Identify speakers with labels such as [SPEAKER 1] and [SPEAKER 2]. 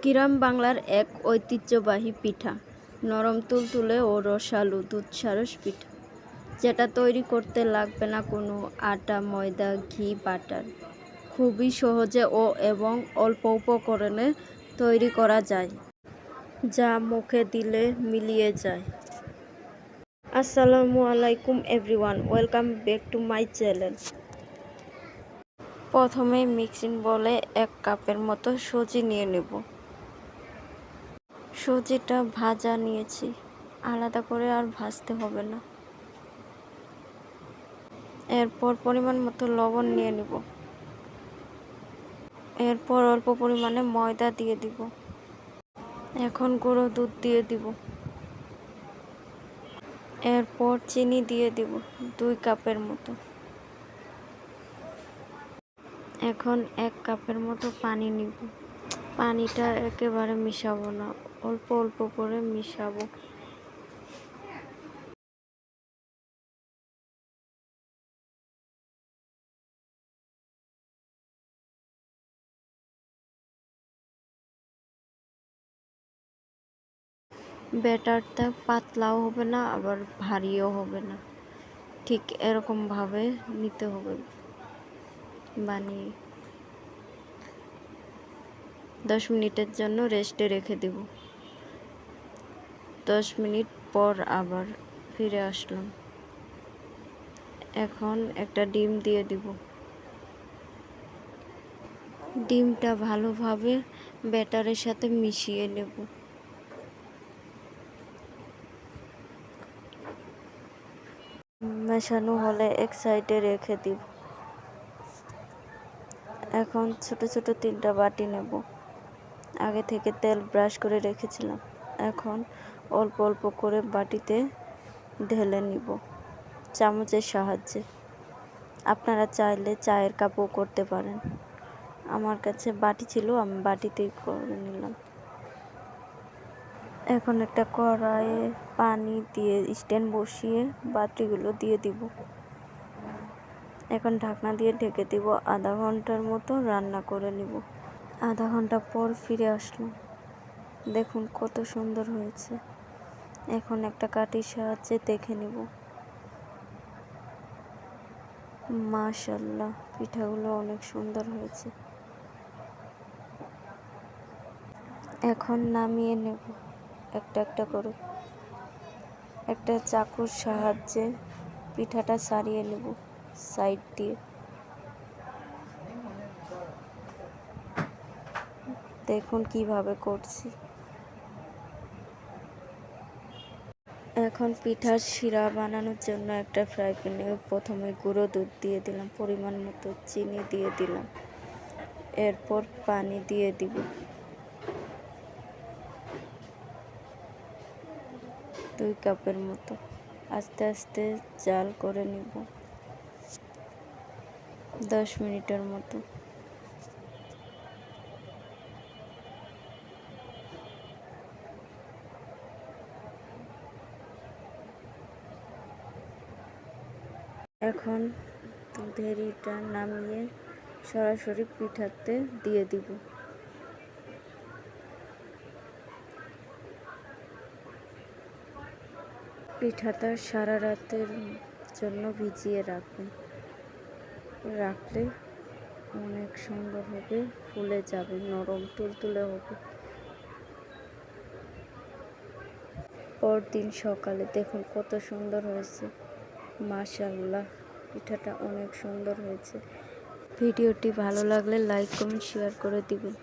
[SPEAKER 1] গ্রাম বাংলার এক ঐতিহ্যবাহী পিঠা, নরম তুলতুলে ও রসালো দুধসারস পিঠা, যেটা তৈরি করতে লাগবে না কোনো আটা, ময়দা, ঘি, বাটার। খুবই সহজে এবং অল্প উপকরণে তৈরি করা যায়, যা মুখে দিলে মিলিয়ে যায়। আসসালামু আলাইকুম everyone, welcome back to my channel. প্রথমে মিক্সিং বলে 1 কাপের মতো সুজি নিয়ে নেব। সুজিটা ভাজা নিয়েছি, আলাদা করে আর ভাজতে হবে না। এরপর পরিমাণ মতো লবণ নিয়ে নেব। এরপর অল্প পরিমাণে ময়দা দিয়ে দিব। এখন গুঁড়ো দুধ দিয়ে দিব। এরপর চিনি দিয়ে দিব 2 কাপের মতো। এখন 1 কাপের মতো পানি নিব। পানিটা একেবারে মিশাবো না, অল্প অল্প করে মিশাবো। ব্যাটারটা পাতলাও হবে না, আবার ভারীও হবে না, ঠিক এরকমভাবে নিতে হবে বানিয়ে। 10 মিনিটের জন্য রেস্টে রেখে দেব। 10 মিনিট পর আবার ফিরে আসলাম। এখন একটা ডিম দিয়ে দিব। ডিমটা ভালোভাবে ব্যাটারের সাথে মিশিয়ে নেব। মেশানো হলে এক সাইডে রেখে দিব। এখন ছোট ছোট 3টা বাটি নেব। আগে থেকে তেল ব্রাশ করে রেখেছিলাম। এখন অল্প অল্প করে বাটিতে ঢেলে নিব চামচের সাহায্যে। আপনারা চাইলে চায়ের কাপও করতে পারেন। আমার কাছে বাটি ছিল, আমি বাটিতেই করে নিলাম। এখন একটা কড়াইয়ে পানি দিয়ে স্ট্যান্ড বসিয়ে বাটিগুলো দিয়ে দিব। এখন ঢাকনা দিয়ে ঢেকে দিব। আধা ঘন্টার মতো রান্না করে নিব। আধা ঘন্টা পর ফিরে আসলাম। দেখুন কত সুন্দর হয়েছে। এখন একটা কাঠির সাহায্যে দেখে নিব। মাশাআল্লাহ, পিঠাগুলো অনেক সুন্দর হয়েছে। এখন নামিয়ে নেব একটা একটা করে। একটা চাকুর সাহায্যে পিঠাটা ছাড়িয়ে নেব সাইড দিয়ে। দেখুন কিভাবে করছি। এখন পিঠার শিরা বানানোর জন্য একটা ফ্রাই প্যানে প্রথমে গুঁড়ো দুধ দিয়ে দিলাম, পরিমাণ মতো চিনি দিয়ে দিলাম, এরপর পানি দিয়ে দিব। 2 কাপের মতো। আস্তে আস্তে জাল করে নিব 10 মিনিটের মতো। এখন দুধের এটা নামিয়ে সরাসরি পিঠাতে দিয়ে দিব। পিঠাটা সারা রাতের জন্য ভিজিয়ে রাখবেন। রাখলে অনেক সুন্দর হবে, ফুলে যাবে, নরম তুলতুলে হবে। পরদিন সকালে দেখুন কত সুন্দর হয়েছে। মাশাআল্লাহ, পিঠাটা অনেক সুন্দর হয়েছে। ভিডিওটি ভালো লাগলে লাইক, কমেন্ট, শেয়ার করে দিবেন।